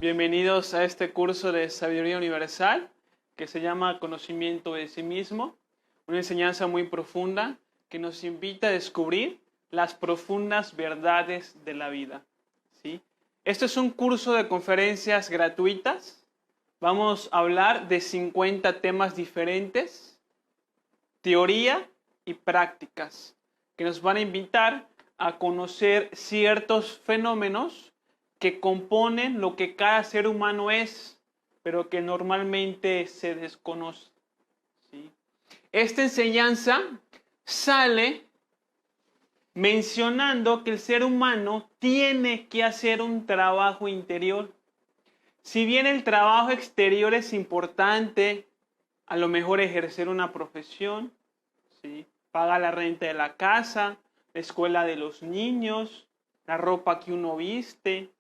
Bienvenidos a este curso de Sabiduría Universal que se llama Conocimiento de sí mismo, una enseñanza muy profunda que nos invita a descubrir las profundas verdades de la vida, ¿sí? Este es un curso de conferencias gratuitas. Vamos a hablar de 50 temas diferentes, teoría y prácticas, que nos van a invitar a conocer ciertos fenómenos que componen lo que cada ser humano es, pero que normalmente se desconoce, ¿sí? Esta enseñanza sale mencionando que el ser humano tiene que hacer un trabajo interior. Si bien el trabajo exterior es importante, a lo mejor ejercer una profesión, ¿sí? Paga la renta de la casa, la escuela de los niños, la ropa que uno viste.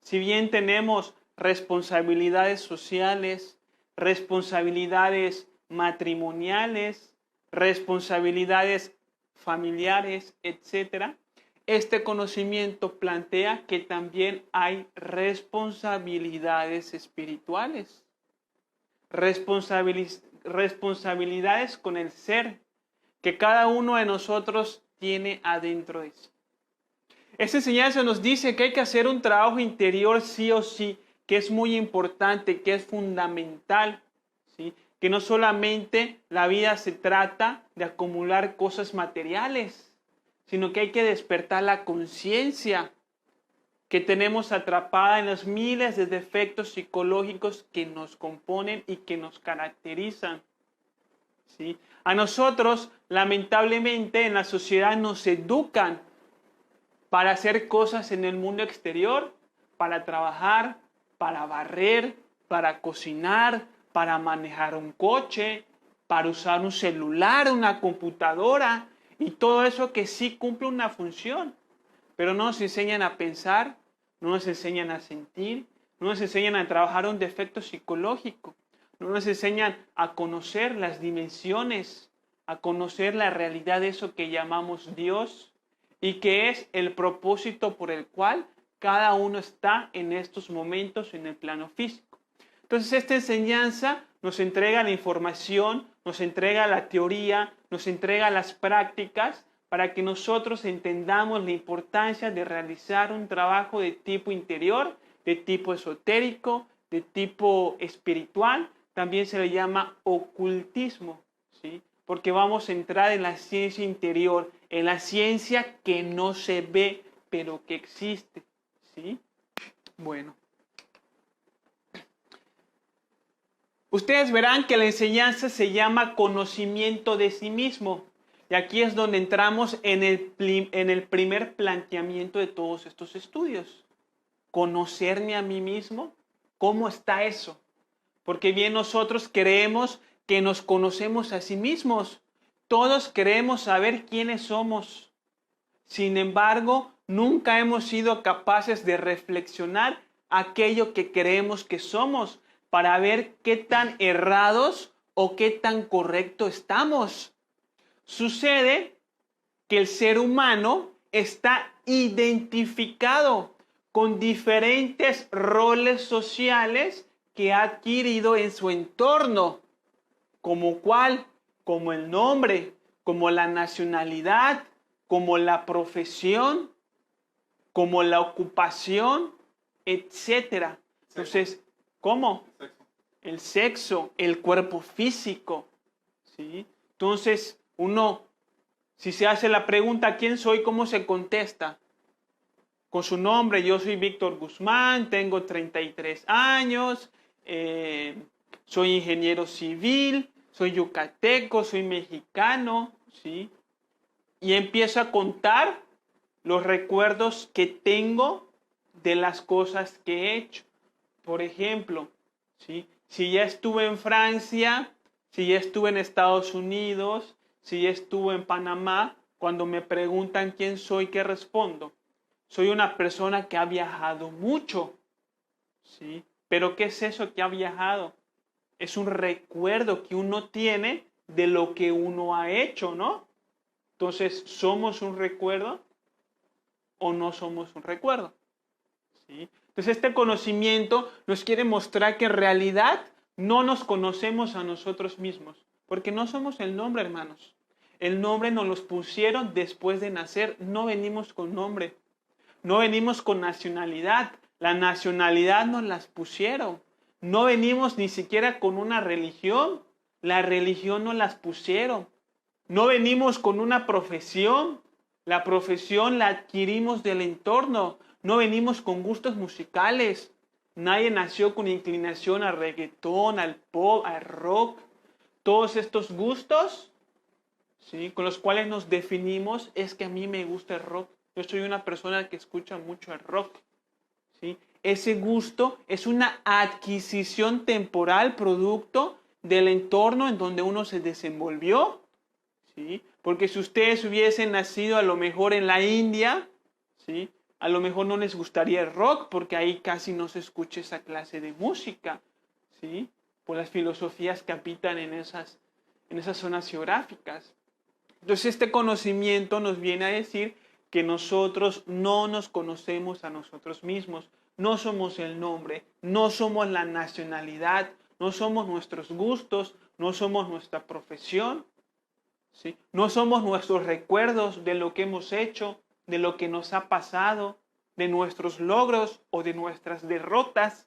Si bien tenemos responsabilidades sociales, responsabilidades matrimoniales, responsabilidades familiares, etc., este conocimiento plantea que también hay responsabilidades espirituales, responsabilidades con el ser que cada uno de nosotros tiene adentro de sí. Esta enseñanza nos dice que hay que hacer un trabajo interior sí o sí, que es muy importante, que es fundamental, ¿sí? Que no solamente la vida se trata de acumular cosas materiales, sino que hay que despertar la conciencia que tenemos atrapada en los miles de defectos psicológicos que nos componen y que nos caracterizan, ¿sí? A nosotros, lamentablemente, en la sociedad nos educan para hacer cosas en el mundo exterior, para trabajar, para barrer, para cocinar, para manejar un coche, para usar un celular, una computadora y todo eso que sí cumple una función. Pero no nos enseñan a pensar, no nos enseñan a sentir, no nos enseñan a trabajar un defecto psicológico, no nos enseñan a conocer las dimensiones, a conocer la realidad de eso que llamamos Dios, y que es el propósito por el cual cada uno está en estos momentos en el plano físico. Entonces esta enseñanza nos entrega la información, nos entrega la teoría, nos entrega las prácticas para que nosotros entendamos la importancia de realizar un trabajo de tipo interior, de tipo esotérico, de tipo espiritual. También se le llama ocultismo, ¿sí? Porque vamos a entrar en la ciencia interior, en la ciencia que no se ve, pero que existe, ¿sí? Bueno. Ustedes verán que la enseñanza se llama conocimiento de sí mismo. Y aquí es donde entramos en el primer planteamiento de todos estos estudios. Conocerme a mí mismo, ¿cómo está eso? Porque bien nosotros creemos que nos conocemos a sí mismos. Todos queremos saber quiénes somos. Sin embargo, nunca hemos sido capaces de reflexionar aquello que creemos que somos para ver qué tan errados o qué tan correcto estamos. Sucede que el ser humano está identificado con diferentes roles sociales que ha adquirido en su entorno, como cuál, como el nombre, como la nacionalidad, como la profesión, como la ocupación, etc. Entonces, ¿cómo? El sexo, el cuerpo físico, ¿sí? Entonces, uno, si se hace la pregunta, ¿quién soy? ¿Cómo se contesta? Con su nombre, yo soy Víctor Guzmán, tengo 33 años, soy ingeniero civil, soy yucateco, soy mexicano, ¿sí? Y empiezo a contar los recuerdos que tengo de las cosas que he hecho. Por ejemplo, ¿sí? Si ya estuve en Francia, si ya estuve en Estados Unidos, si ya estuve en Panamá, cuando me preguntan quién soy, ¿qué respondo? Soy una persona que ha viajado mucho, ¿sí? Pero ¿qué es eso que ha viajado? Es un recuerdo que uno tiene de lo que uno ha hecho, ¿no? Entonces, ¿somos un recuerdo o no somos un recuerdo? ¿Sí? Entonces este conocimiento nos quiere mostrar que en realidad no nos conocemos a nosotros mismos, porque no somos el nombre, hermanos. El nombre nos los pusieron después de nacer, no venimos con nombre, no venimos con nacionalidad, la nacionalidad nos las pusieron, no venimos ni siquiera con una religión, la religión nos las pusieron, no venimos con una profesión, la profesión la adquirimos del entorno, no venimos con gustos musicales, nadie nació con inclinación al reggaetón, al pop, al rock, todos estos gustos, ¿sí?, con los cuales nos definimos, es que a mí me gusta el rock. Yo soy una persona que escucha mucho el rock, ¿sí? Ese gusto es una adquisición temporal producto del entorno en donde uno se desenvolvió, ¿sí? Porque si ustedes hubiesen nacido a lo mejor en la India, ¿sí?, a lo mejor no les gustaría el rock porque ahí casi no se escucha esa clase de música, ¿sí?, por las filosofías que habitan en esas zonas geográficas. Entonces este conocimiento nos viene a decir que nosotros no nos conocemos a nosotros mismos, no somos el nombre, no somos la nacionalidad, no somos nuestros gustos, no somos nuestra profesión, ¿sí?, no somos nuestros recuerdos de lo que hemos hecho, de lo que nos ha pasado, de nuestros logros o de nuestras derrotas.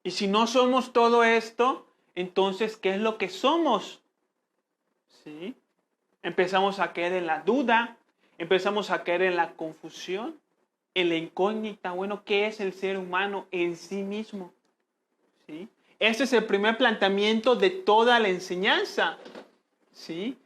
Y si no somos todo esto, entonces, ¿qué es lo que somos? ¿Sí? Empezamos a caer en la duda, empezamos a caer en la confusión, en la incógnita. Bueno, ¿qué es el ser humano en sí mismo? ¿Sí? Este es el primer planteamiento de toda la enseñanza, ¿sí?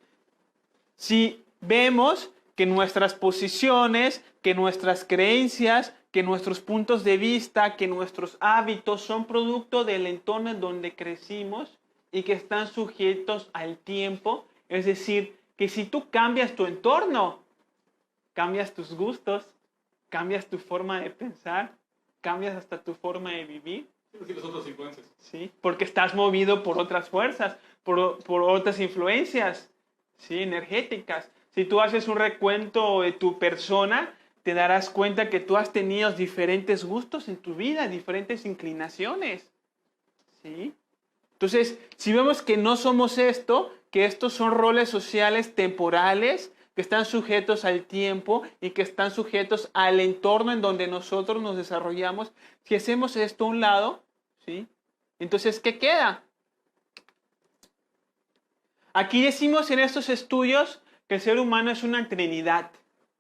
Si vemos que nuestras posiciones, que nuestras creencias, que nuestros puntos de vista, que nuestros hábitos son producto del entorno en donde crecimos y que están sujetos al tiempo, es decir, que si tú cambias tu entorno, cambias tus gustos, cambias tu forma de pensar, cambias hasta tu forma de vivir. Sí, las otras influencias. ¿Sí? Porque estás movido por otras fuerzas, por otras influencias, ¿sí?, energéticas. Si tú haces un recuento de tu persona, te darás cuenta que tú has tenido diferentes gustos en tu vida, diferentes inclinaciones, ¿sí? Entonces, si vemos que no somos esto, que estos son roles sociales temporales, que están sujetos al tiempo y que están sujetos al entorno en donde nosotros nos desarrollamos, si hacemos esto a un lado, ¿sí?, entonces, ¿qué queda? Aquí decimos en estos estudios que el ser humano es una trinidad,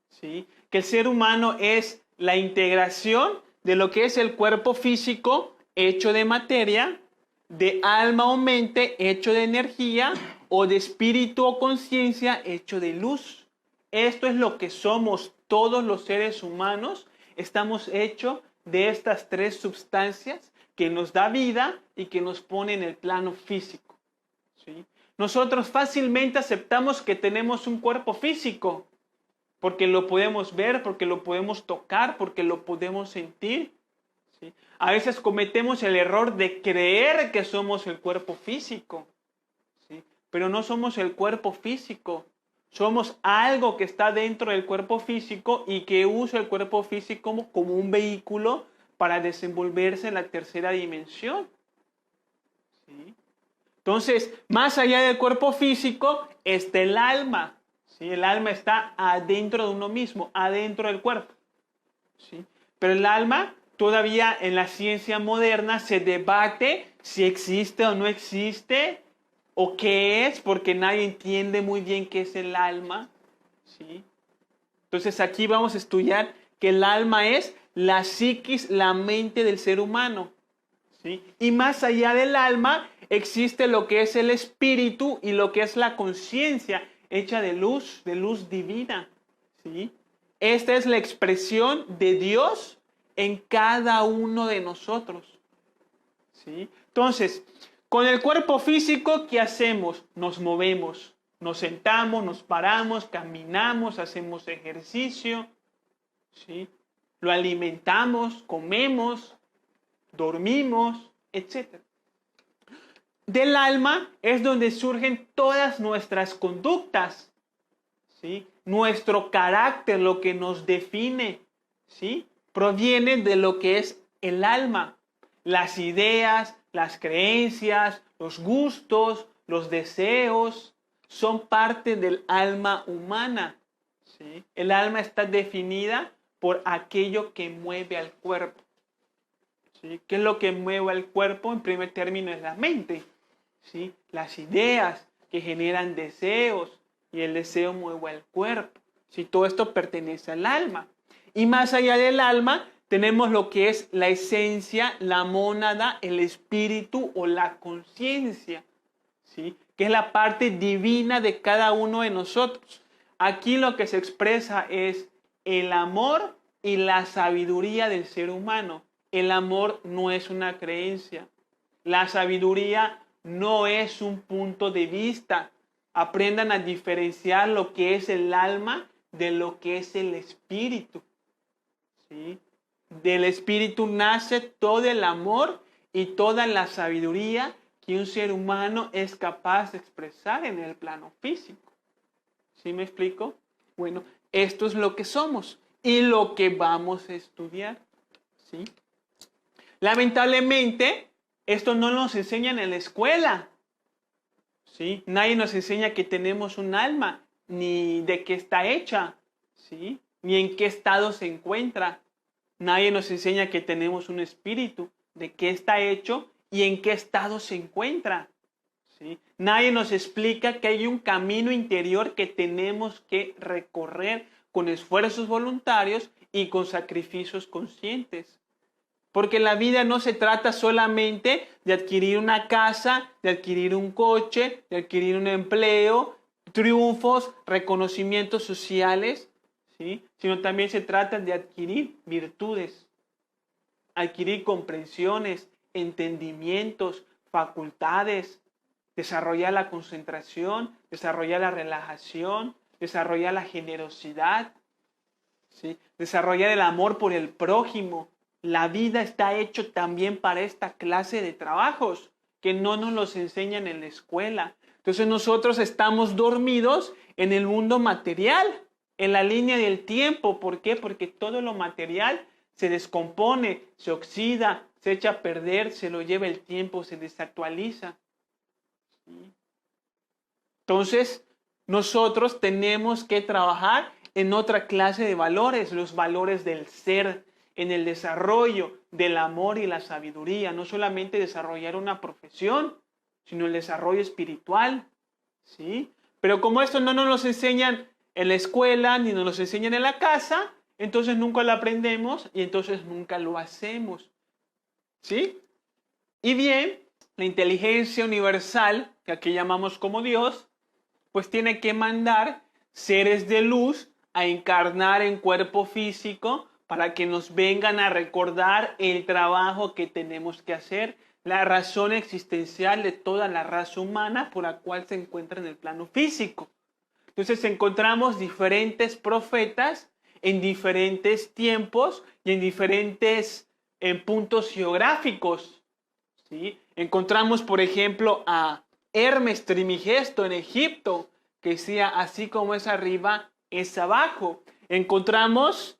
¿sí?, que el ser humano es la integración de lo que es el cuerpo físico hecho de materia, de alma o mente hecho de energía, o de espíritu o conciencia hecho de luz. Esto es lo que somos todos los seres humanos. Estamos hechos de estas tres sustancias que nos da vida y que nos pone en el plano físico, ¿sí? Nosotros fácilmente aceptamos que tenemos un cuerpo físico, porque lo podemos ver, porque lo podemos tocar, porque lo podemos sentir, ¿sí? A veces cometemos el error de creer que somos el cuerpo físico, ¿sí?, pero no somos el cuerpo físico. Somos algo que está dentro del cuerpo físico y que usa el cuerpo físico como un vehículo para desenvolverse en la tercera dimensión, ¿sí? Entonces, más allá del cuerpo físico está el alma, ¿sí? El alma está adentro de uno mismo, adentro del cuerpo, ¿sí? Pero el alma, todavía en la ciencia moderna, se debate si existe o no existe, o qué es, porque nadie entiende muy bien qué es el alma, ¿sí? Entonces aquí vamos a estudiar que el alma es la psiquis, la mente del ser humano, ¿sí? Y más allá del alma existe lo que es el espíritu y lo que es la conciencia hecha de luz divina, ¿sí? Esta es la expresión de Dios en cada uno de nosotros, ¿sí? Entonces, con el cuerpo físico, ¿qué hacemos? Nos movemos, nos sentamos, nos paramos, caminamos, hacemos ejercicio, ¿sí? Lo alimentamos, comemos, dormimos, etc. Del alma es donde surgen todas nuestras conductas, ¿sí? Nuestro carácter, lo que nos define, ¿sí? proviene de lo que es el alma. Las ideas, las creencias, los gustos, los deseos son parte del alma humana. ¿Sí? El alma está definida por aquello que mueve al cuerpo. ¿Sí? ¿Qué es lo que mueve al cuerpo? En primer término es la mente. ¿Sí? Las ideas que generan deseos y el deseo mueve al cuerpo. ¿Sí? Todo esto pertenece al alma. Y más allá del alma tenemos lo que es la esencia, la mónada, el espíritu o la conciencia. ¿Sí? Que es la parte divina de cada uno de nosotros. Aquí lo que se expresa es el amor y la sabiduría del ser humano. El amor no es una creencia. La sabiduría no es un punto de vista. Aprendan a diferenciar lo que es el alma de lo que es el espíritu. ¿Sí? Del espíritu nace todo el amor y toda la sabiduría que un ser humano es capaz de expresar en el plano físico. ¿Sí me explico? Bueno, esto es lo que somos y lo que vamos a estudiar. ¿Sí? Lamentablemente, esto no nos enseñan en la escuela. ¿Sí? Nadie nos enseña que tenemos un alma, ni de qué está hecha, ¿sí? Ni en qué estado se encuentra. Nadie nos enseña que tenemos un espíritu, de qué está hecho y en qué estado se encuentra. ¿Sí? Nadie nos explica que hay un camino interior que tenemos que recorrer con esfuerzos voluntarios y con sacrificios conscientes. Porque la vida no se trata solamente de adquirir una casa, de adquirir un coche, de adquirir un empleo, triunfos, reconocimientos sociales, ¿sí? Sino también se trata de adquirir virtudes, adquirir comprensiones, entendimientos, facultades, desarrollar la concentración, desarrollar la relajación, desarrollar la generosidad, ¿sí? Desarrollar el amor por el prójimo. La vida está hecha también para esta clase de trabajos que no nos los enseñan en la escuela. Entonces nosotros estamos dormidos en el mundo material, en la línea del tiempo. ¿Por qué? Porque todo lo material se descompone, se oxida, se echa a perder, se lo lleva el tiempo, se desactualiza. ¿Sí? Entonces nosotros tenemos que trabajar en otra clase de valores, los valores del ser, en el desarrollo del amor y la sabiduría, no solamente desarrollar una profesión, sino el desarrollo espiritual, ¿sí? Pero como esto no nos lo enseñan en la escuela, ni nos lo enseñan en la casa, entonces nunca lo aprendemos y entonces nunca lo hacemos, ¿sí? Y bien, la inteligencia universal, que aquí llamamos como Dios, pues tiene que mandar seres de luz a encarnar en cuerpo físico para que nos vengan a recordar el trabajo que tenemos que hacer, la razón existencial de toda la raza humana por la cual se encuentra en el plano físico. Entonces encontramos diferentes profetas en diferentes tiempos y en diferentes puntos geográficos, ¿sí? Encontramos, por ejemplo, a Hermes Trimigesto en Egipto, que decía, así como es arriba, es abajo. Encontramos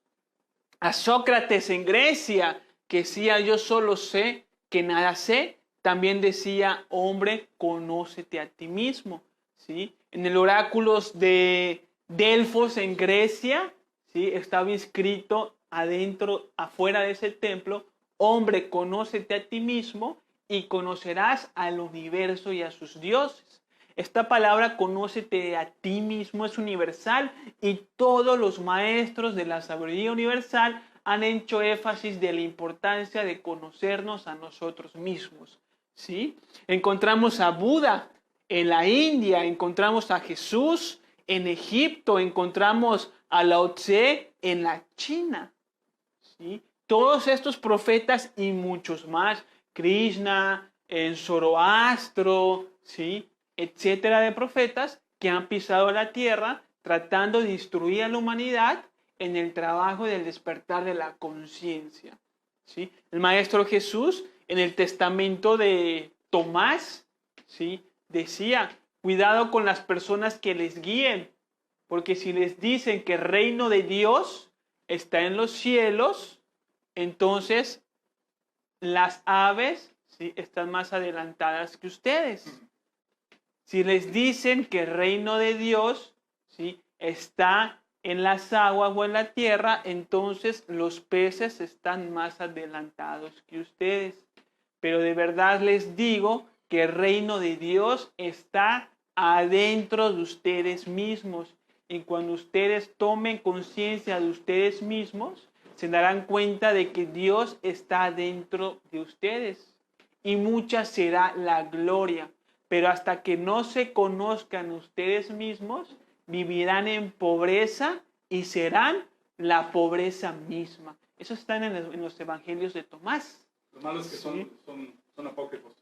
a Sócrates en Grecia, que decía, yo solo sé que nada sé. También decía, hombre, conócete a ti mismo, ¿sí? En el oráculos de Delfos en Grecia, ¿sí? Estaba inscrito afuera de ese templo, hombre, conócete a ti mismo y conocerás al universo y a sus dioses. Esta palabra conócete a ti mismo es universal y todos los maestros de la sabiduría universal han hecho énfasis de la importancia de conocernos a nosotros mismos, ¿sí? Encontramos a Buda en la India, encontramos a Jesús en Egipto, encontramos a Lao Tse en la China, ¿sí? Todos estos profetas y muchos más, Krishna, en Zoroastro, ¿sí? Etcétera, de profetas que han pisado la tierra tratando de instruir a la humanidad en el trabajo del despertar de la conciencia, ¿sí? El Maestro Jesús en el testamento de Tomás, ¿sí? Decía, cuidado con las personas que les guíen, porque si les dicen que el reino de Dios está en los cielos, entonces las aves, ¿sí?, están más adelantadas que ustedes. Si les dicen que el reino de Dios, ¿sí?, está en las aguas o en la tierra, entonces los peces están más adelantados que ustedes. Pero de verdad les digo que el reino de Dios está adentro de ustedes mismos. Y cuando ustedes tomen conciencia de ustedes mismos, se darán cuenta de que Dios está dentro de ustedes. Y mucha será la gloria. Pero hasta que no se conozcan ustedes mismos, vivirán en pobreza y serán la pobreza misma. Eso está en los evangelios de Tomás. Lo malo es que ¿Sí? son apócrifos.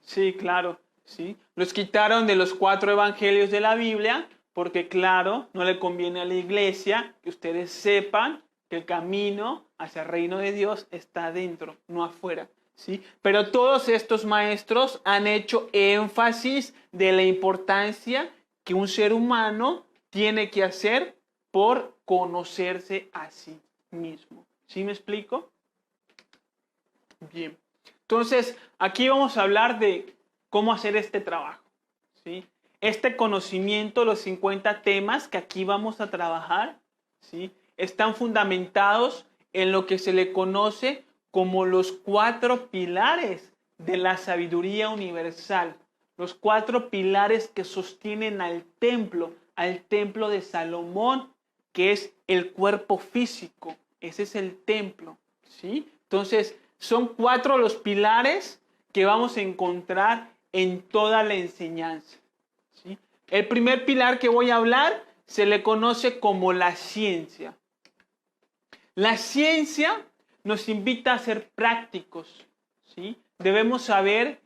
Sí, claro. ¿Sí? Los quitaron de los 4 evangelios de la Biblia porque, claro, no le conviene a la iglesia que ustedes sepan que el camino hacia el reino de Dios está adentro, no afuera. ¿Sí? Pero todos estos maestros han hecho énfasis de la importancia que un ser humano tiene que hacer por conocerse a sí mismo. ¿Sí me explico? Bien. Entonces, aquí vamos a hablar de cómo hacer este trabajo, ¿sí? Este conocimiento, los 50 temas que aquí vamos a trabajar, ¿sí?, están fundamentados en lo que se le conoce como los 4 pilares de la sabiduría universal. Los 4 pilares que sostienen al templo de Salomón, que es el cuerpo físico. Ese es el templo, ¿sí? Entonces, son 4 los pilares que vamos a encontrar en toda la enseñanza, ¿sí? El primer pilar que voy a hablar se le conoce como la ciencia. La ciencia nos invita a ser prácticos, ¿sí? Debemos saber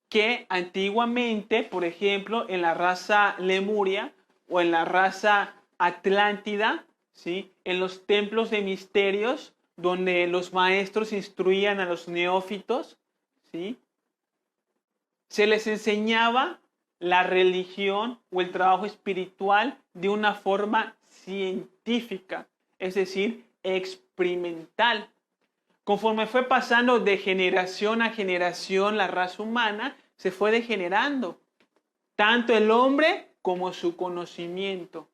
que antiguamente, por ejemplo, en la raza lemuria o en la raza atlántida, ¿sí?, en los templos de misterios, donde los maestros instruían a los neófitos, ¿sí?, se les enseñaba la religión o el trabajo espiritual de una forma científica, es decir, experimental. Conforme fue pasando de generación a generación la raza humana, se fue degenerando, tanto el hombre como su conocimiento,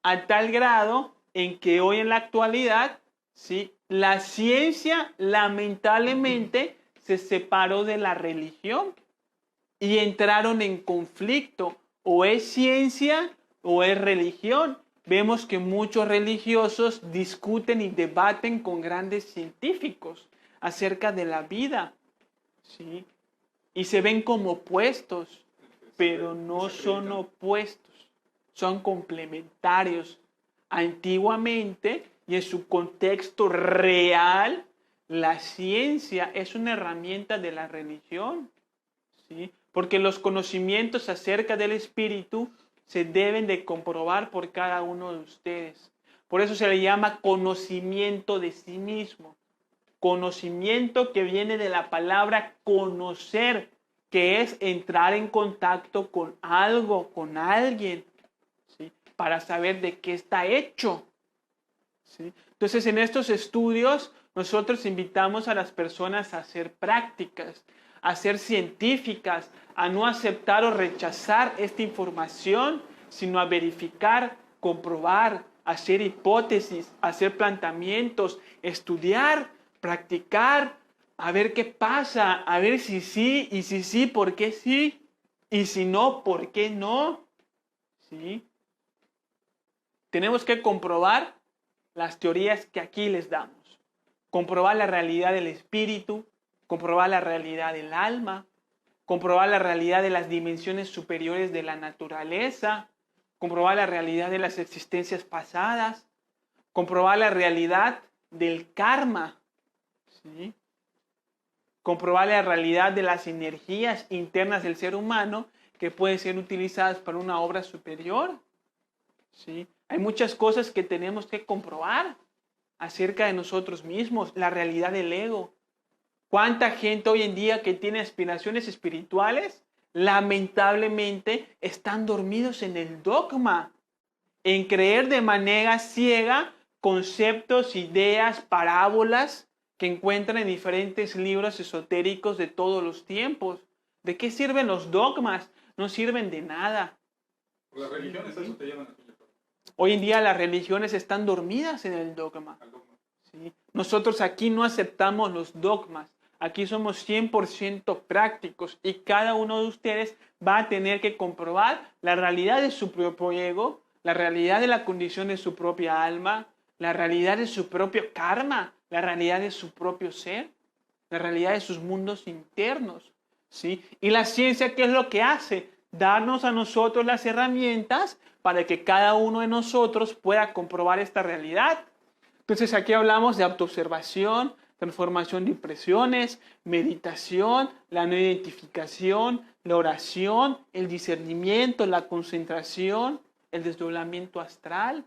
a tal grado en que hoy en la actualidad, ¿sí?, la ciencia lamentablemente se separó de la religión y entraron en conflicto. O es ciencia o es religión. Vemos que muchos religiosos discuten y debaten con grandes científicos acerca de la vida, ¿sí?, y se ven como opuestos, pero no son opuestos, son complementarios. Antiguamente y en su contexto real, la ciencia es una herramienta de la religión, ¿sí?, porque los conocimientos acerca del espíritu se deben de comprobar por cada uno de ustedes. Por eso se le llama conocimiento de sí mismo. Conocimiento que viene de la palabra conocer, que es entrar en contacto con algo, con alguien, ¿sí?, para saber de qué está hecho, ¿sí? Entonces, en estos estudios, nosotros invitamos a las personas a hacer prácticas, a ser científicas, a no aceptar o rechazar esta información, sino a verificar, comprobar, hacer hipótesis, hacer planteamientos, estudiar, practicar, a ver qué pasa, a ver si sí, y si sí, ¿por qué sí? Y si no, ¿por qué no? ¿Sí? Tenemos que comprobar las teorías que aquí les damos. Comprobar la realidad del espíritu, comprobar la realidad del alma, comprobar la realidad de las dimensiones superiores de la naturaleza, comprobar la realidad de las existencias pasadas, comprobar la realidad del karma, ¿sí?, comprobar la realidad de las energías internas del ser humano que pueden ser utilizadas para una obra superior, ¿sí? Hay muchas cosas que tenemos que comprobar acerca de nosotros mismos, la realidad del ego. ¿Cuánta gente hoy en día que tiene aspiraciones espirituales, lamentablemente están dormidos en el dogma, en creer de manera ciega conceptos, ideas, parábolas, que encuentran en diferentes libros esotéricos de todos los tiempos. ¿De qué sirven los dogmas? No sirven de nada. Las religiones a eso te llevan a ti. Hoy en día las religiones están dormidas en el dogma. Al dogma. ¿Sí? Nosotros aquí no aceptamos los dogmas. Aquí somos 100% prácticos y cada uno de ustedes va a tener que comprobar la realidad de su propio ego, la realidad de la condición de su propia alma, la realidad de su propio karma, la realidad de su propio ser, la realidad de sus mundos internos. ¿Sí? Y la ciencia, ¿qué es lo que hace? Darnos a nosotros las herramientas para que cada uno de nosotros pueda comprobar esta realidad. Entonces aquí hablamos de autoobservación, transformación de impresiones, meditación, la no identificación, la oración, el discernimiento, la concentración, el desdoblamiento astral,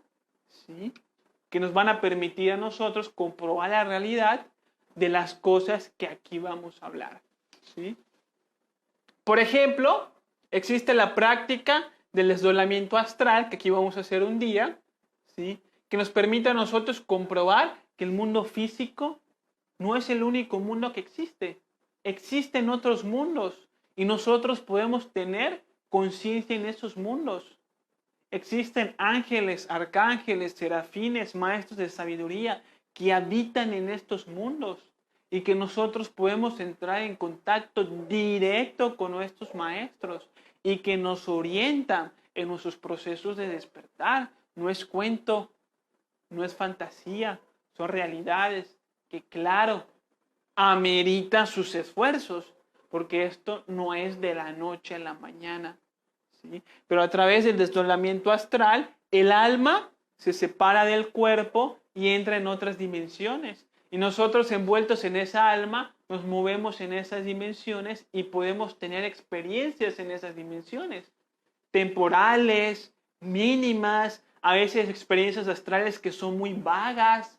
¿sí? Que nos van a permitir a nosotros comprobar la realidad de las cosas que aquí vamos a hablar, ¿sí? Por ejemplo, existe la práctica del desdoblamiento astral, que aquí vamos a hacer un día, ¿sí? Que nos permite a nosotros comprobar que el mundo físico no es el único mundo que existe. Existen otros mundos y nosotros podemos tener conciencia en esos mundos. Existen ángeles, arcángeles, serafines, maestros de sabiduría que habitan en estos mundos y que nosotros podemos entrar en contacto directo con nuestros maestros y que nos orientan en nuestros procesos de despertar. No es cuento, no es fantasía, son realidades que, claro, ameritan sus esfuerzos, porque esto no es de la noche a la mañana, ¿sí? Pero a través del desdoblamiento astral, el alma se separa del cuerpo y entra en otras dimensiones. Y nosotros envueltos en esa alma, nos movemos en esas dimensiones y podemos tener experiencias en esas dimensiones, temporales, mínimas, a veces experiencias astrales que son muy vagas,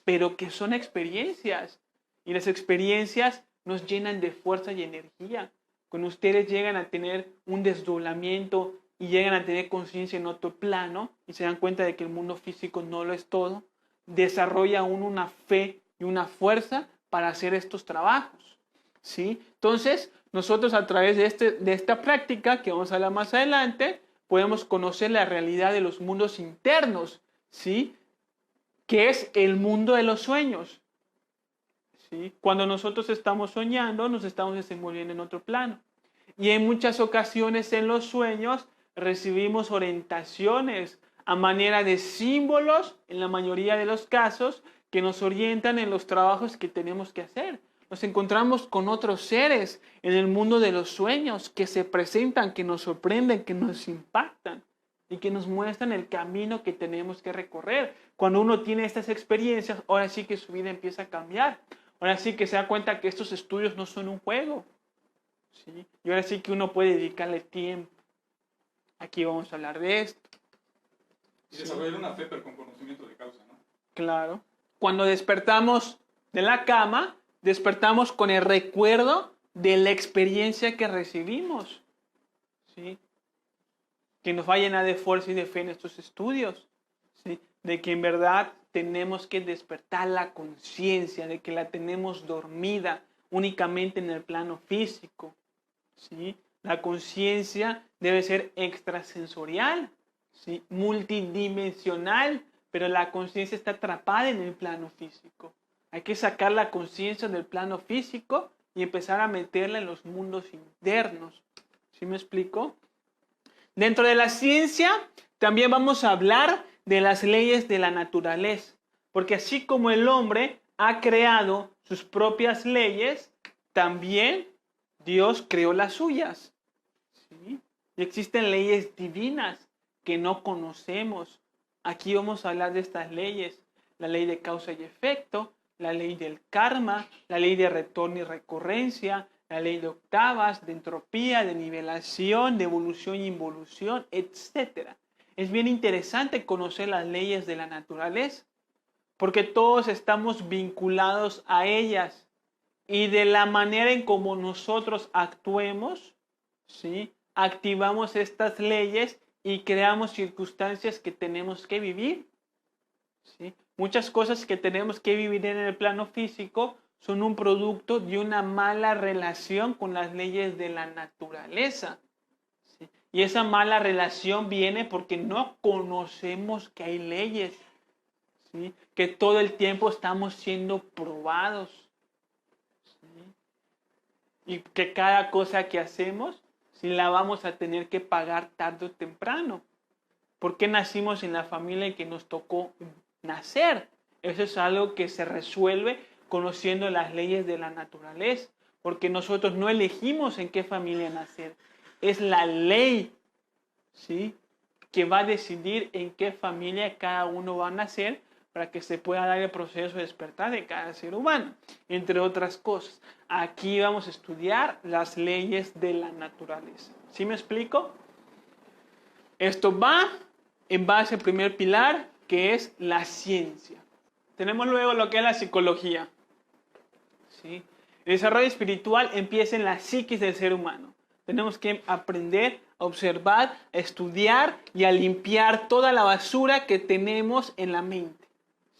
pero que son experiencias. Y las experiencias nos llenan de fuerza y energía. Cuando ustedes llegan a tener un desdoblamiento y llegan a tener conciencia en otro plano y se dan cuenta de que el mundo físico no lo es todo, desarrolla uno una fe y una fuerza para hacer estos trabajos, ¿sí? Entonces, nosotros a través de esta práctica, que vamos a hablar más adelante, podemos conocer la realidad de los mundos internos, ¿sí? Que es el mundo de los sueños, ¿sí? Cuando nosotros estamos soñando, nos estamos desenvolviendo en otro plano. Y en muchas ocasiones en los sueños recibimos orientaciones a manera de símbolos, en la mayoría de los casos, que nos orientan en los trabajos que tenemos que hacer. Nos encontramos con otros seres en el mundo de los sueños que se presentan, que nos sorprenden, que nos impactan y que nos muestran el camino que tenemos que recorrer. Cuando uno tiene estas experiencias, ahora sí que su vida empieza a cambiar. Ahora sí que se da cuenta que estos estudios no son un juego, ¿sí? Y ahora sí que uno puede dedicarle tiempo. Aquí vamos a hablar de esto. Y desarrollar una fe, pero con conocimiento de causa, ¿no? Claro. Cuando despertamos de la cama, despertamos con el recuerdo de la experiencia que recibimos, ¿sí? Que nos va a llenar de fuerza y de fe en estos estudios, ¿sí? De que en verdad tenemos que despertar la conciencia, de que la tenemos dormida únicamente en el plano físico, ¿sí? La conciencia debe ser extrasensorial, ¿sí? Multidimensional, pero la conciencia está atrapada en el plano físico. Hay que sacar la conciencia del plano físico y empezar a meterla en los mundos internos. ¿Sí me explico? Dentro de la ciencia también vamos a hablar de las leyes de la naturaleza, porque así como el hombre ha creado sus propias leyes, también Dios creó las suyas, ¿sí? Y existen leyes divinas que no conocemos. Aquí vamos a hablar de estas leyes: la ley de causa y efecto, la ley del karma, la ley de retorno y recurrencia, la ley de octavas, de entropía, de nivelación, de evolución y involución, etc. Es bien interesante conocer las leyes de la naturaleza, porque todos estamos vinculados a ellas y de la manera en como nosotros actuemos, ¿sí? Activamos estas leyes y creamos circunstancias que tenemos que vivir, ¿sí? Muchas cosas que tenemos que vivir en el plano físico son un producto de una mala relación con las leyes de la naturaleza. ¿Sí? Y esa mala relación viene porque no conocemos que hay leyes, ¿sí? Que todo el tiempo estamos siendo probados, ¿sí? Y que cada cosa que hacemos, sí, la vamos a tener que pagar tarde o temprano. ¿Por qué nacimos en la familia en que nos tocó nacer? Eso es algo que se resuelve conociendo las leyes de la naturaleza, porque nosotros no elegimos en qué familia nacer. Es la ley, ¿sí?, que va a decidir en qué familia cada uno va a nacer para que se pueda dar el proceso de despertar de cada ser humano, entre otras cosas. Aquí vamos a estudiar las leyes de la naturaleza. ¿Sí me explico? Esto va en base al primer pilar, que es la ciencia. Tenemos luego lo que es la psicología, ¿sí? El desarrollo espiritual empieza en la psiquis del ser humano. Tenemos que aprender a observar, a estudiar y a limpiar toda la basura que tenemos en la mente,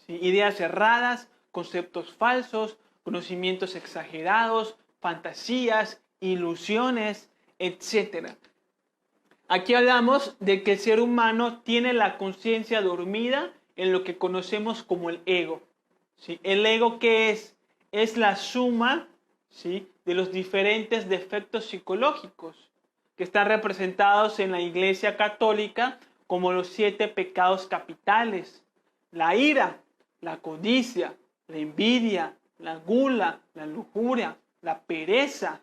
¿sí? Ideas erradas, conceptos falsos, conocimientos exagerados, fantasías, ilusiones, etc. Aquí hablamos de que el ser humano tiene la conciencia dormida en lo que conocemos como el ego, ¿sí? El ego, ¿qué es? Es la suma, ¿sí?, de los diferentes defectos psicológicos que están representados en la Iglesia Católica como los 7 pecados capitales: la ira, la codicia, la envidia, la gula, la lujuria, la pereza,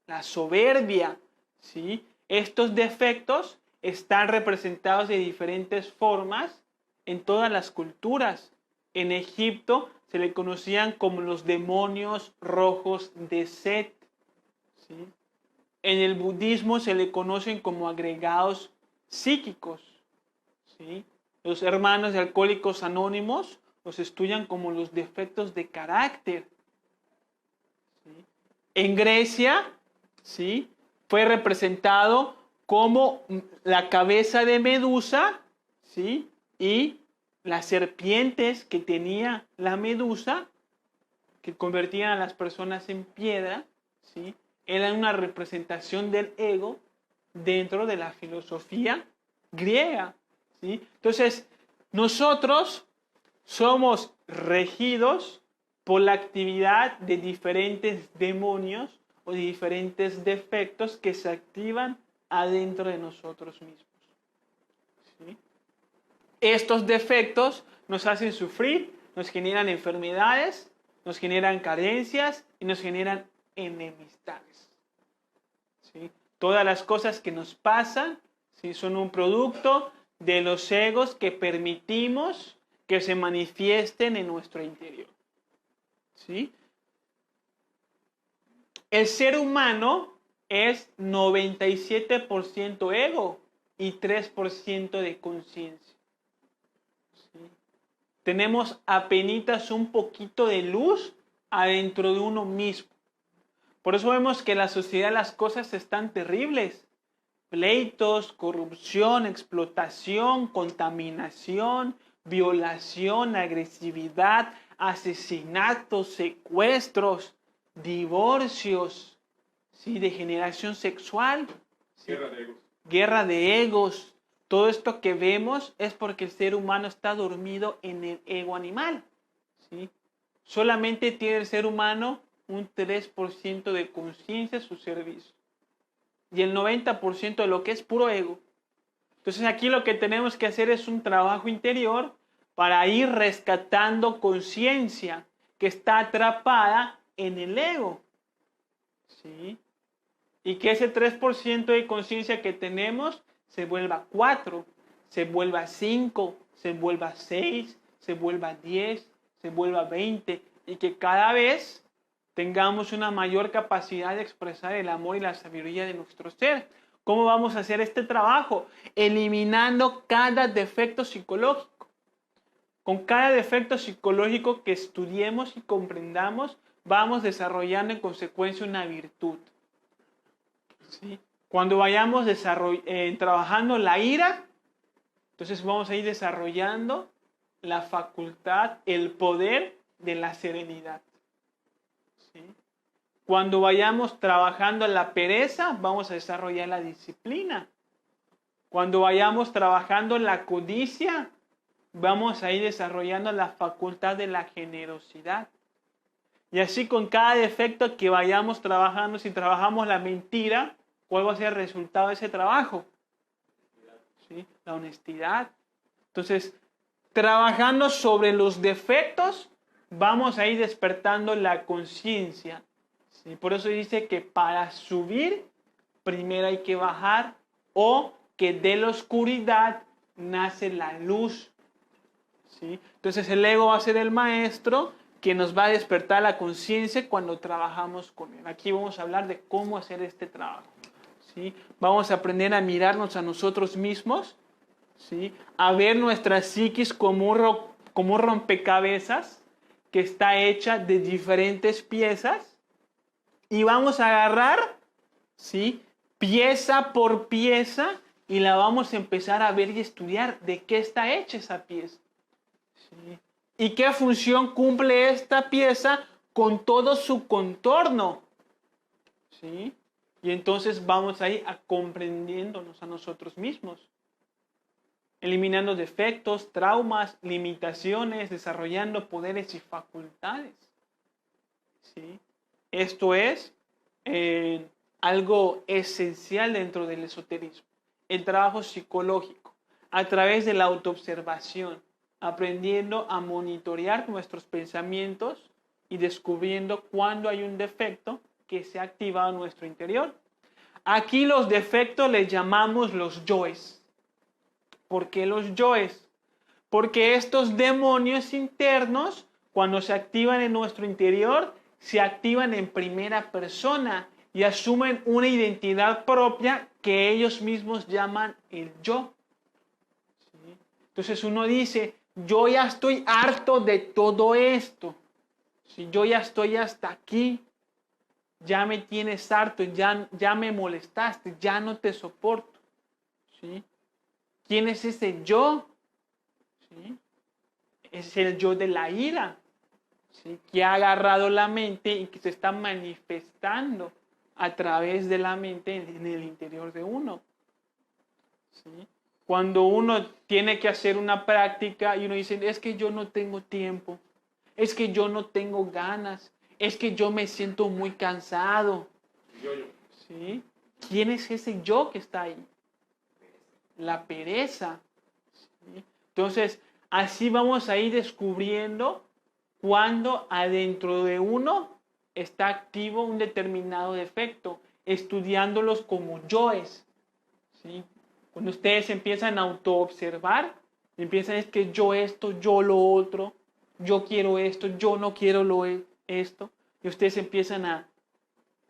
la soberbia, ¿sí? Estos defectos están representados de diferentes formas en todas las culturas. En Egipto se le conocían como los demonios rojos de Set, ¿sí? En el budismo se le conocen como agregados psíquicos, ¿sí? Los hermanos de Alcohólicos Anónimos los estudian como los defectos de carácter, ¿sí? En Grecia, ¿sí?, fue representado como la cabeza de Medusa, ¿sí?, y las serpientes que tenía la Medusa, que convertían a las personas en piedra, ¿sí?, eran una representación del ego dentro de la filosofía griega, ¿sí? Entonces, nosotros somos regidos por la actividad de diferentes demonios o de diferentes defectos que se activan adentro de nosotros mismos, ¿sí? Estos defectos nos hacen sufrir, nos generan enfermedades, nos generan carencias y nos generan enemistades, ¿sí? Todas las cosas que nos pasan, ¿sí?, son un producto de los egos que permitimos que se manifiesten en nuestro interior, ¿sí? El ser humano es 97% ego y 3% de conciencia, ¿sí? Tenemos apenitas un poquito de luz adentro de uno mismo. Por eso vemos que en la sociedad las cosas están terribles. Pleitos, corrupción, explotación, contaminación, violación, agresividad, asesinatos, secuestros, divorcios, ¿sí?, degeneración sexual, ¿sí?, Guerra de egos. guerra de egos. Todo esto que vemos es porque el ser humano está dormido en el ego animal, ¿sí? Solamente tiene el ser humano un 3% de conciencia a su servicio. Y el 90% de lo que es puro ego. Entonces aquí lo que tenemos que hacer es un trabajo interior para ir rescatando conciencia que está atrapada en el ego, ¿sí? Y que ese 3% de conciencia que tenemos se vuelva 4, se vuelva 5, se vuelva 6, se vuelva 10, se vuelva 20, y que cada vez tengamos una mayor capacidad de expresar el amor y la sabiduría de nuestro ser. ¿Cómo vamos a hacer este trabajo? Eliminando cada defecto psicológico. Con cada defecto psicológico que estudiemos y comprendamos, vamos desarrollando en consecuencia una virtud, ¿sí? Cuando vayamos trabajando la ira, entonces vamos a ir desarrollando la facultad, el poder de la serenidad. ¿Sí? Cuando vayamos trabajando en la pereza, vamos a desarrollar la disciplina. Cuando vayamos trabajando en la codicia, vamos a ir desarrollando la facultad de la generosidad. Y así con cada defecto que vayamos trabajando, si trabajamos la mentira, ¿cuál va a ser el resultado de ese trabajo? ¿Sí? La honestidad. Entonces, trabajando sobre los defectos, vamos a ir despertando la conciencia. ¿Sí? Por eso dice que para subir, primero hay que bajar, o que de la oscuridad nace la luz. ¿Sí? Entonces el ego va a ser el maestro que nos va a despertar la conciencia cuando trabajamos con él. Aquí vamos a hablar de cómo hacer este trabajo. ¿Sí? Vamos a aprender a mirarnos a nosotros mismos, ¿sí? A ver nuestra psiquis como un rompecabezas que está hecha de diferentes piezas, y vamos a agarrar, ¿sí?, pieza por pieza, y la vamos a empezar a ver y estudiar de qué está hecha esa pieza. ¿Sí? ¿Y qué función cumple esta pieza con todo su contorno? ¿Sí? Y entonces vamos ahí a comprendiéndonos a nosotros mismos, eliminando defectos, traumas, limitaciones, desarrollando poderes y facultades. ¿Sí? Esto es algo esencial dentro del esoterismo. El trabajo psicológico, a través de la autoobservación, aprendiendo a monitorear nuestros pensamientos y descubriendo cuándo hay un defecto que se ha activado en nuestro interior. Aquí los defectos les llamamos los yoes. ¿Por qué los yoes? Porque estos demonios internos, cuando se activan en nuestro interior, se activan en primera persona y asumen una identidad propia que ellos mismos llaman el yo. ¿Sí? Entonces uno dice, yo ya estoy harto de todo esto. ¿Sí? Yo ya estoy hasta aquí. Ya me tienes harto, ya me molestaste, ya no te soporto. ¿Sí? ¿Quién es ese yo? ¿Sí? Es el yo de la ira, ¿sí?, que ha agarrado la mente y que se está manifestando a través de la mente en el interior de uno. ¿Sí? Cuando uno tiene que hacer una práctica y uno dice, es que yo no tengo tiempo, es que yo no tengo ganas, es que yo me siento muy cansado. ¿Sí? ¿Quién es ese yo que está ahí? La pereza. ¿Sí? Entonces, así vamos a ir descubriendo cuando adentro de uno está activo un determinado defecto, estudiándolos como yoes. ¿Sí? Cuando ustedes empiezan a autoobservar, empiezan, es que yo esto, yo lo otro, yo quiero esto, yo no quiero esto, y ustedes empiezan a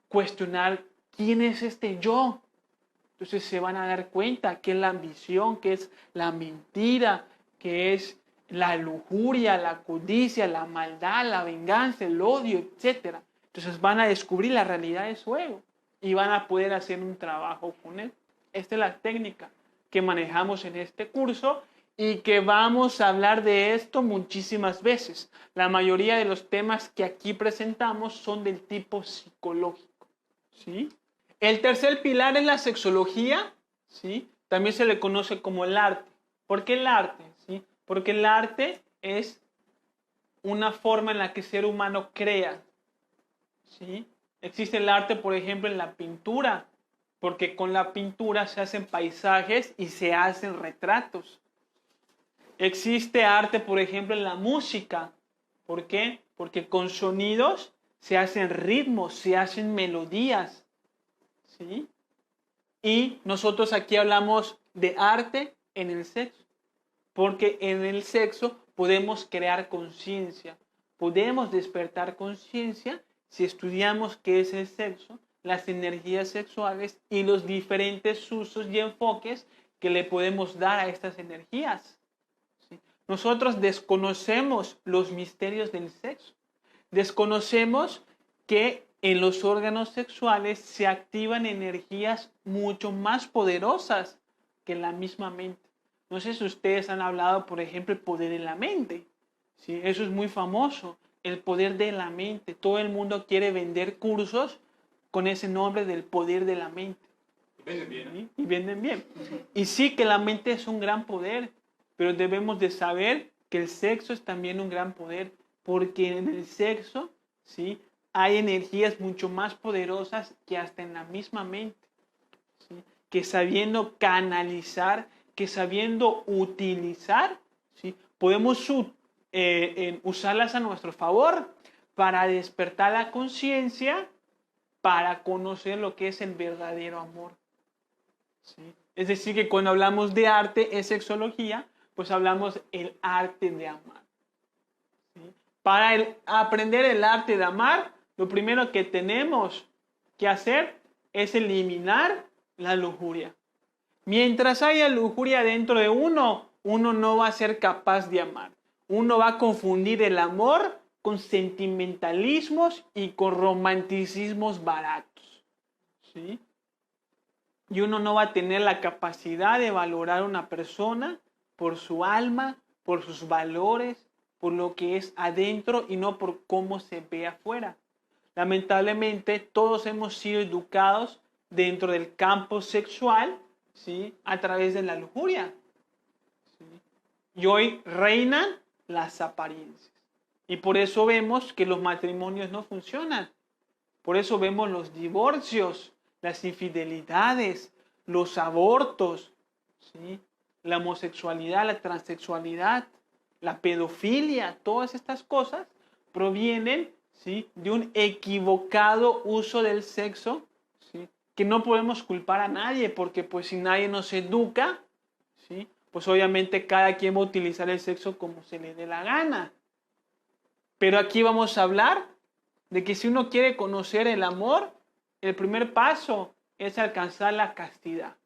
cuestionar quién es este yo. Entonces se van a dar cuenta que es la ambición, que es la mentira, que es la lujuria, la codicia, la maldad, la venganza, el odio, etc. Entonces van a descubrir la realidad de su ego y van a poder hacer un trabajo con él. Esta es la técnica que manejamos en este curso y que vamos a hablar de esto muchísimas veces. La mayoría de los temas que aquí presentamos son del tipo psicológico. ¿Sí? El tercer pilar es la sexología, ¿sí? También se le conoce como el arte. ¿Por qué el arte? ¿Sí? Porque el arte es una forma en la que el ser humano crea. ¿Sí? Existe el arte, por ejemplo, en la pintura, porque con la pintura se hacen paisajes y se hacen retratos. Existe arte, por ejemplo, en la música. ¿Por qué? Porque con sonidos se hacen ritmos, se hacen melodías. ¿Sí? Y nosotros aquí hablamos de arte en el sexo, porque en el sexo podemos crear conciencia, podemos despertar conciencia si estudiamos qué es el sexo, las energías sexuales y los diferentes usos y enfoques que le podemos dar a estas energías. ¿Sí? Nosotros desconocemos los misterios del sexo, desconocemos que en los órganos sexuales se activan energías mucho más poderosas que la misma mente. No sé si ustedes han hablado, por ejemplo, el poder de la mente. ¿Sí? Eso es muy famoso, el poder de la mente. Todo el mundo quiere vender cursos con ese nombre del poder de la mente. Venden bien. ¿Sí? Y venden bien. Y sí que la mente es un gran poder, pero debemos de saber que el sexo es también un gran poder, porque en el sexo, ¿sí?, hay energías mucho más poderosas que hasta en la misma mente, ¿sí?, que sabiendo canalizar, que sabiendo utilizar, ¿sí?, podemos usarlas a nuestro favor para despertar la conciencia, para conocer lo que es el verdadero amor. ¿Sí? Es decir, que cuando hablamos de arte en sexología, pues hablamos el arte de amar. ¿Sí? Para aprender el arte de amar, lo primero que tenemos que hacer es eliminar la lujuria. Mientras haya lujuria dentro de uno, uno no va a ser capaz de amar. Uno va a confundir el amor con sentimentalismos y con romanticismos baratos. ¿Sí? Y uno no va a tener la capacidad de valorar a una persona por su alma, por sus valores, por lo que es adentro y no por cómo se ve afuera. Lamentablemente, todos hemos sido educados dentro del campo sexual, ¿sí?, a través de la lujuria. ¿Sí? Y hoy reinan las apariencias. Y por eso vemos que los matrimonios no funcionan. Por eso vemos los divorcios, las infidelidades, los abortos, ¿sí?, la homosexualidad, la transexualidad, la pedofilia, todas estas cosas provienen, ¿sí?, de un equivocado uso del sexo, ¿sí?, que no podemos culpar a nadie, porque pues si nadie nos educa, ¿sí?, pues obviamente cada quien va a utilizar el sexo como se le dé la gana. Pero aquí vamos a hablar de que si uno quiere conocer el amor, el primer paso es alcanzar la castidad.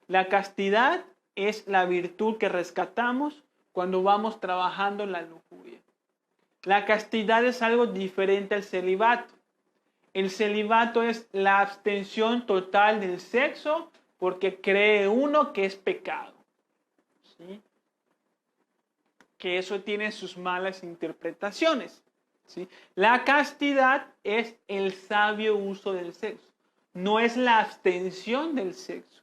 La castidad es la virtud que rescatamos cuando vamos trabajando en la lujuria. La castidad es algo diferente al celibato. El celibato es la abstención total del sexo porque cree uno que es pecado. ¿Sí? Que eso tiene sus malas interpretaciones. ¿Sí? La castidad es el sabio uso del sexo. No es la abstención del sexo,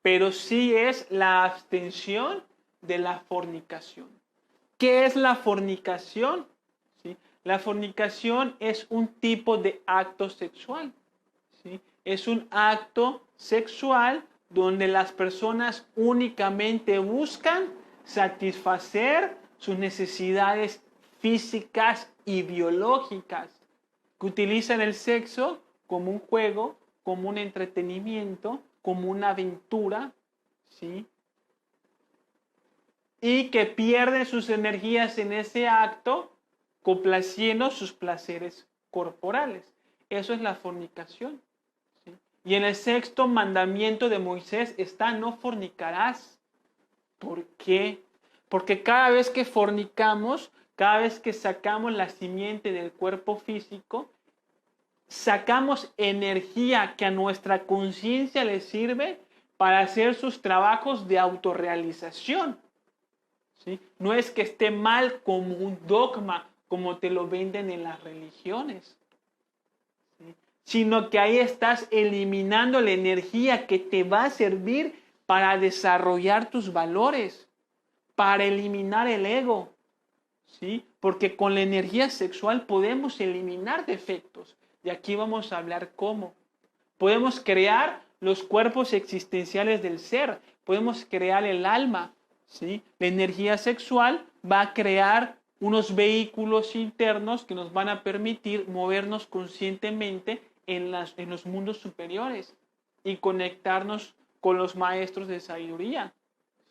pero sí es la abstención de la fornicación. ¿Qué es la fornicación? ¿Sí? La fornicación es un tipo de acto sexual. ¿Sí? Es un acto sexual donde las personas únicamente buscan satisfacer sus necesidades físicas y biológicas, que utilizan el sexo como un juego, como un entretenimiento, como una aventura, ¿sí?, y que pierden sus energías en ese acto complaciendo sus placeres corporales. Eso es la fornicación. ¿Sí? Y en el sexto mandamiento de Moisés está: no fornicarás. ¿Por qué? Porque cada vez que fornicamos, cada vez que sacamos la simiente del cuerpo físico, sacamos energía que a nuestra conciencia le sirve para hacer sus trabajos de autorrealización. ¿Sí? No es que esté mal como un dogma, como te lo venden en las religiones, ¿sí?, sino que ahí estás eliminando la energía que te va a servir para desarrollar tus valores, para eliminar el ego, ¿sí? Porque con la energía sexual podemos eliminar defectos. Y aquí vamos a hablar cómo. Podemos crear los cuerpos existenciales del ser, podemos crear el alma, ¿sí? La energía sexual va a crear unos vehículos internos que nos van a permitir movernos conscientemente en los mundos superiores y conectarnos con los maestros de sabiduría,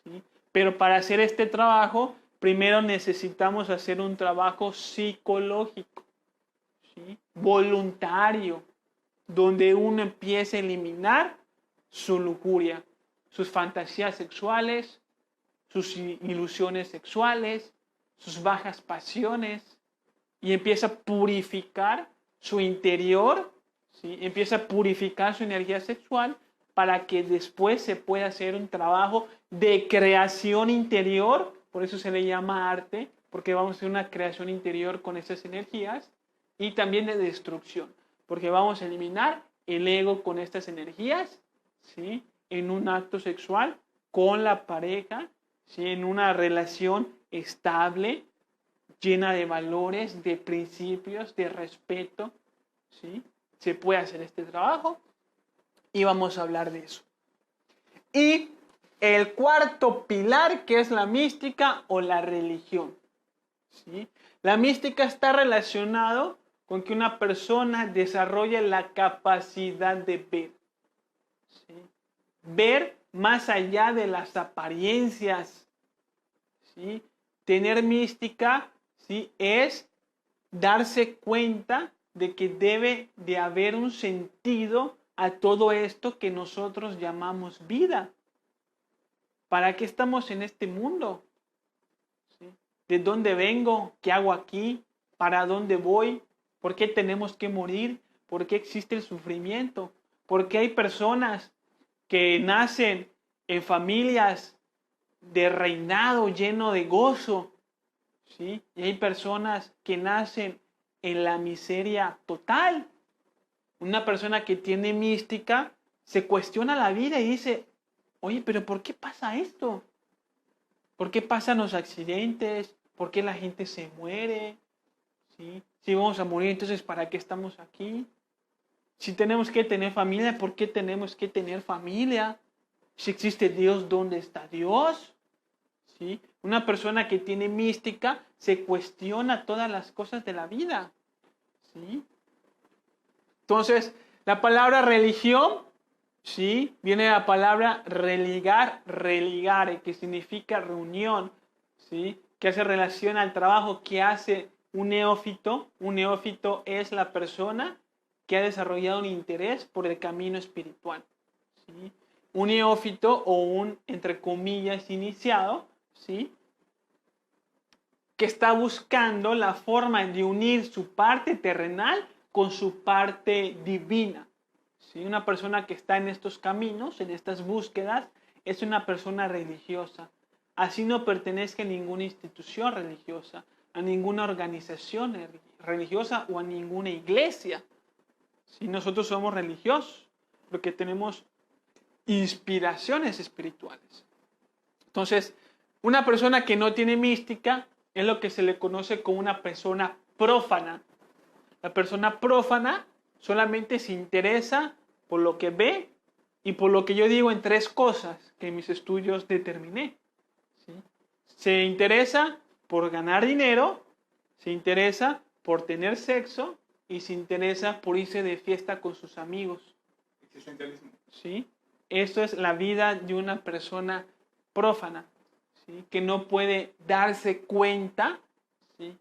¿sí? Pero para hacer este trabajo, primero necesitamos hacer un trabajo psicológico, ¿sí?, voluntario, donde uno empiece a eliminar su lujuria, sus fantasías sexuales, sus ilusiones sexuales, sus bajas pasiones, y empieza a purificar su interior, ¿sí?, empieza a purificar su energía sexual para que después se pueda hacer un trabajo de creación interior. Por eso se le llama arte, porque vamos a hacer una creación interior con esas energías, y también de destrucción, porque vamos a eliminar el ego con estas energías, ¿sí? En un acto sexual con la pareja, ¿sí? En una relación estable, llena de valores, de principios, de respeto, ¿sí? Se puede hacer este trabajo y vamos a hablar de eso. Y el cuarto pilar, que es la mística o la religión, ¿sí? La mística está relacionado con que una persona desarrolle la capacidad de ver, ¿sí? Ver más allá de las apariencias, ¿sí? Tener mística, ¿sí? Es darse cuenta de que debe de haber un sentido a todo esto que nosotros llamamos vida. ¿Para qué estamos en este mundo? ¿Sí? ¿De dónde vengo? ¿Qué hago aquí? ¿Para dónde voy? ¿Por qué tenemos que morir? ¿Por qué existe el sufrimiento? ¿Por qué hay personas que nacen en familias de reinado lleno de gozo? ¿Sí? Y hay personas que nacen en la miseria total. Una persona que tiene mística se cuestiona la vida y dice, oye, pero ¿por qué pasa esto? ¿Por qué pasan los accidentes? ¿Por qué la gente se muere? ¿Sí? Si vamos a morir, entonces ¿para qué estamos aquí? Si tenemos que tener familia, ¿por qué tenemos que tener familia? Si existe Dios, ¿dónde está Dios? ¿Sí? Una persona que tiene mística se cuestiona todas las cosas de la vida, ¿sí? Entonces, la palabra religión, ¿sí? Viene de la palabra religar, religare, que significa reunión, ¿sí? Que hace relación al trabajo que hace un neófito. Un neófito es la persona que ha desarrollado un interés por el camino espiritual, ¿sí? Un neófito o un, entre comillas, iniciado, ¿sí? Que está buscando la forma de unir su parte terrenal con su parte divina, ¿sí? Una persona que está en estos caminos, en estas búsquedas, es una persona religiosa. Así no pertenezca a ninguna institución religiosa, a ninguna organización religiosa o a ninguna iglesia. ¿Sí? Nosotros somos religiosos, porque tenemos inspiraciones espirituales. Entonces, una persona que no tiene mística es lo que se le conoce como una persona prófana. La persona prófana solamente se interesa por lo que ve y por lo que yo digo en tres cosas que en mis estudios determiné, ¿sí? Se interesa por ganar dinero, se interesa por tener sexo y se interesa por irse de fiesta con sus amigos. Existencialismo. ¿Sí? Eso es la vida de una persona prófana, ¿sí? Que no puede darse cuenta, ¿sí?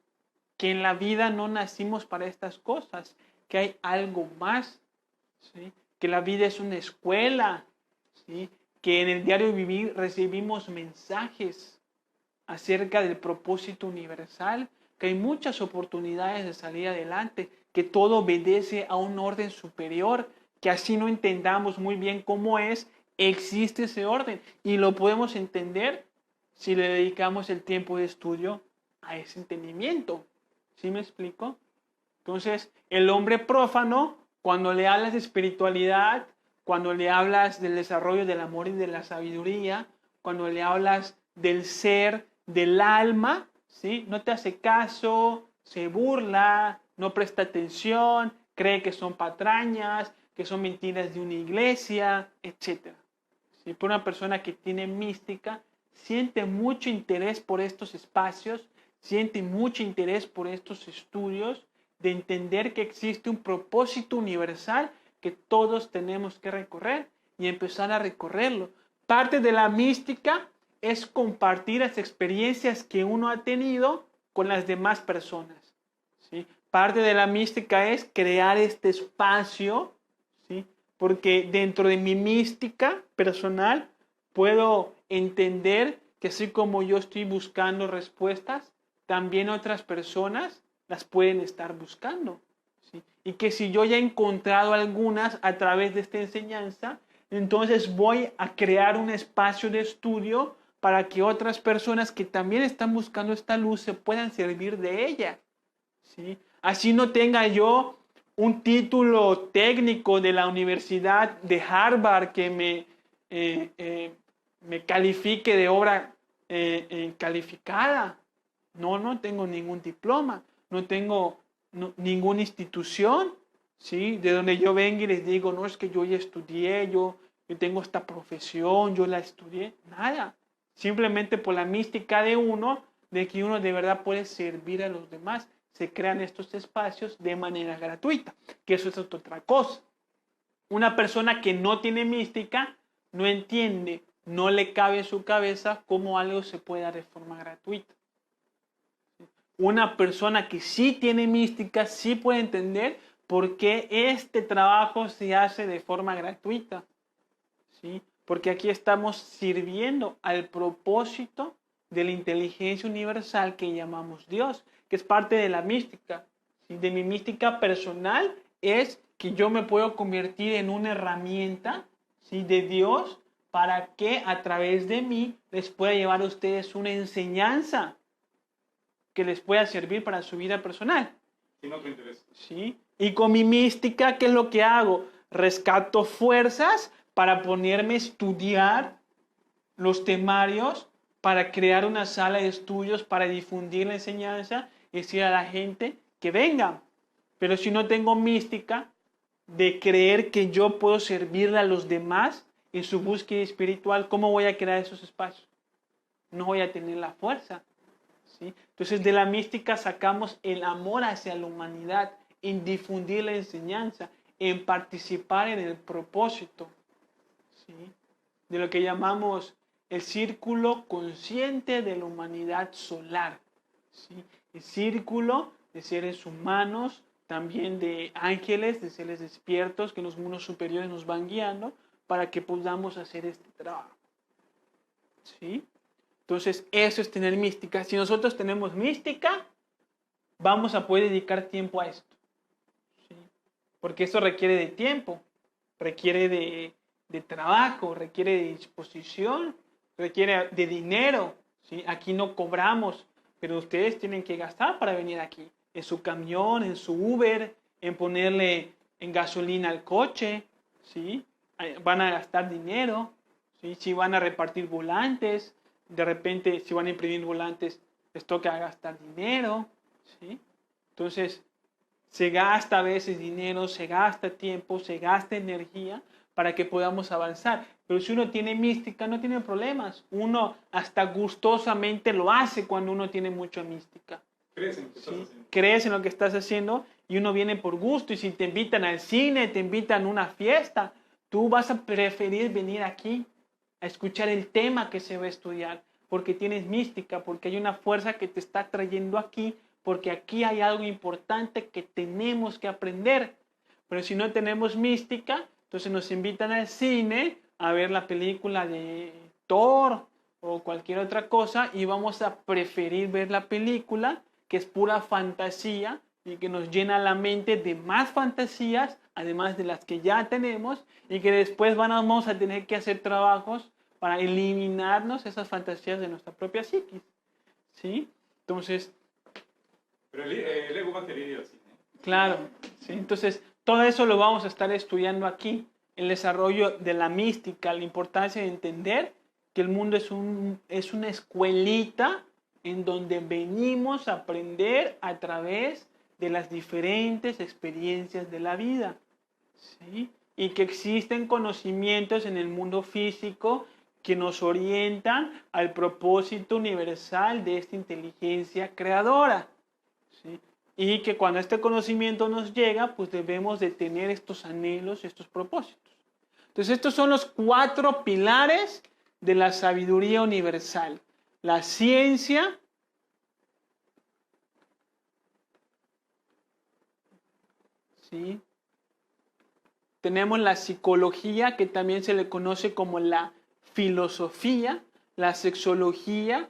Que en la vida no nacimos para estas cosas, que hay algo más, ¿sí? Que la vida es una escuela, ¿sí? Que en el diario vivir recibimos mensajes acerca del propósito universal, que hay muchas oportunidades de salir adelante, que todo obedece a un orden superior, que así no entendamos muy bien cómo es, existe ese orden y lo podemos entender si le dedicamos el tiempo de estudio a ese entendimiento. ¿Sí me explico? Entonces, el hombre prófano, cuando le hablas de espiritualidad, cuando le hablas del desarrollo del amor y de la sabiduría, cuando le hablas del ser, del alma, ¿sí? No te hace caso, se burla, no presta atención, cree que son patrañas, que son mentiras de una iglesia, etc. ¿Sí? Por una persona que tiene mística, siente mucho interés por estos espacios, siente mucho interés por estos estudios, de entender que existe un propósito universal que todos tenemos que recorrer y empezar a recorrerlo. Parte de la mística es compartir las experiencias que uno ha tenido con las demás personas, ¿sí? Parte de la mística es crear este espacio, ¿sí? Porque dentro de mi mística personal puedo entender que así como yo estoy buscando respuestas, también otras personas las pueden estar buscando, ¿sí? Y que si yo ya he encontrado algunas a través de esta enseñanza, entonces voy a crear un espacio de estudio para que otras personas que también están buscando esta luz se puedan servir de ella, ¿sí? Así no tenga yo un título técnico de la Universidad de Harvard que me califique de obra calificada. No tengo ningún diploma, no tengo ninguna institución, ¿sí? De donde yo venga y les digo, no, es que yo ya estudié, yo tengo esta profesión, yo la estudié, nada. Simplemente por la mística de uno, de que uno de verdad puede servir a los demás, se crean estos espacios de manera gratuita, que eso es otra cosa. Una persona que no tiene mística no entiende, no le cabe en su cabeza cómo algo se puede dar de forma gratuita. Una persona que sí tiene mística sí puede entender por qué este trabajo se hace de forma gratuita, ¿sí? Porque aquí estamos sirviendo al propósito de la inteligencia universal que llamamos Dios, que es parte de la mística, ¿sí? De mi mística personal es que yo me puedo convertir en una herramienta, ¿sí? De Dios para que a través de mí les pueda llevar a ustedes una enseñanza que les pueda servir para su vida personal. Sin otro interés. ¿Sí? Y con mi mística, ¿qué es lo que hago? Rescato fuerzas para ponerme a estudiar los temarios, para crear una sala de estudios, para difundir la enseñanza y decir a la gente que vengan. Pero si no tengo mística de creer que yo puedo servirle a los demás en su búsqueda espiritual, ¿cómo voy a crear esos espacios? No voy a tener la fuerza, ¿sí? Entonces de la mística sacamos el amor hacia la humanidad, en difundir la enseñanza, en participar en el propósito, ¿sí? De lo que llamamos el círculo consciente de la humanidad solar, ¿sí? El círculo de seres humanos, también de ángeles, de seres despiertos que en los mundos superiores nos van guiando para que podamos hacer este trabajo, ¿sí? Entonces, eso es tener mística. Si nosotros tenemos mística, vamos a poder dedicar tiempo a esto, ¿sí? Porque eso requiere de tiempo, requiere de trabajo, requiere de disposición, requiere de dinero, ¿sí? Aquí no cobramos, pero ustedes tienen que gastar para venir aquí, en su camión, en su Uber, en ponerle en gasolina al coche, ¿sí? Van a gastar dinero, ¿sí? Si van a repartir volantes, de repente, si van a imprimir volantes, les toca gastar dinero, ¿sí? Entonces, se gasta a veces dinero, se gasta tiempo, se gasta energía para que podamos avanzar. Pero si uno tiene mística, no tiene problemas. Uno hasta gustosamente lo hace cuando uno tiene mucha mística. Crees en lo que estás haciendo. Crees en lo que estás haciendo y uno viene por gusto. Y si te invitan al cine, te invitan a una fiesta, tú vas a preferir venir aquí a escuchar el tema que se va a estudiar, porque tienes mística, porque hay una fuerza que te está trayendo aquí, porque aquí hay algo importante que tenemos que aprender. Pero si no tenemos mística, entonces nos invitan al cine a ver la película de Thor o cualquier otra cosa y vamos a preferir ver la película que es pura fantasía y que nos llena la mente de más fantasías, además de las que ya tenemos, y que después vamos a tener que hacer trabajos para eliminarnos esas fantasías de nuestra propia psiquis, ¿sí? Entonces... Pero el ego va a querer ir así, ¿eh? Claro, ¿sí? Entonces todo eso lo vamos a estar estudiando aquí, el desarrollo de la mística, la importancia de entender que el mundo es una escuelita en donde venimos a aprender a través de las diferentes experiencias de la vida, ¿sí? Y que existen conocimientos en el mundo físico que nos orientan al propósito universal de esta inteligencia creadora, ¿sí? Y que cuando este conocimiento nos llega, pues debemos de tener estos anhelos, estos propósitos. Entonces estos son los 4 pilares de la sabiduría universal. La ciencia, ¿sí? Tenemos la psicología, que también se le conoce como la filosofía, la sexología,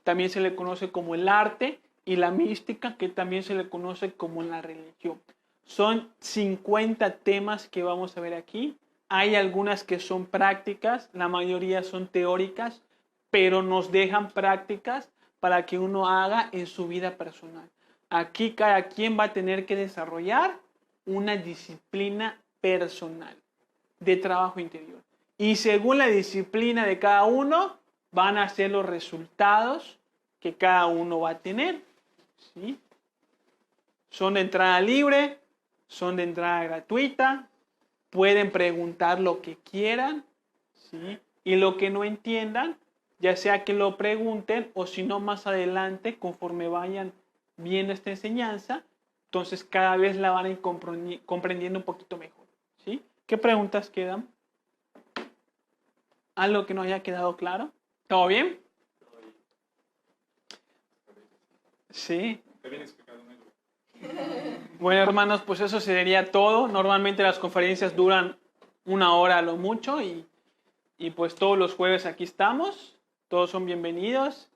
también se le conoce como el arte, y la mística, que también se le conoce como la religión. Son 50 temas que vamos a ver aquí. Hay algunas que son prácticas, la mayoría son teóricas, pero nos dejan prácticas para que uno haga en su vida personal. Aquí cada quien va a tener que desarrollar una disciplina personal de trabajo interior. Y según la disciplina de cada uno, van a ser los resultados que cada uno va a tener. ¿Sí? Son de entrada libre, son de entrada gratuita, pueden preguntar lo que quieran, ¿sí? Y lo que no entiendan, ya sea que lo pregunten o si no más adelante, conforme vayan viendo esta enseñanza, entonces cada vez la van a ir comprendiendo un poquito mejor. ¿Sí? ¿Qué preguntas quedan? ¿Algo que no haya quedado claro? ¿Todo bien? Sí. Te viene explicado, ¿no? Bueno, hermanos, pues eso sería todo. Normalmente las conferencias duran 1 hora a lo mucho y pues todos los jueves aquí estamos. Todos son bienvenidos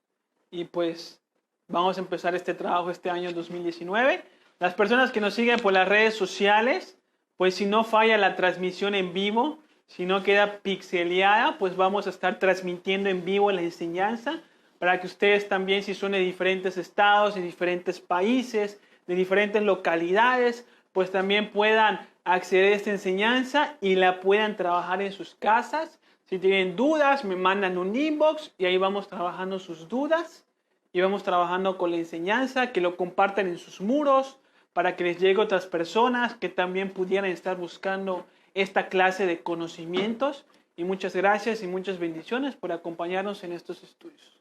y pues vamos a empezar este trabajo este año 2019. Las personas que nos siguen por las redes sociales, pues si no falla la transmisión en vivo, si no queda pixeleada, pues vamos a estar transmitiendo en vivo la enseñanza para que ustedes también, si son de diferentes estados, de diferentes países, de diferentes localidades, pues también puedan acceder a esta enseñanza y la puedan trabajar en sus casas. Si tienen dudas, me mandan un inbox y ahí vamos trabajando sus dudas y vamos trabajando con la enseñanza, que lo compartan en sus muros para que les llegue a otras personas que también pudieran estar buscando esta clase de conocimientos. Y muchas gracias y muchas bendiciones por acompañarnos en estos estudios.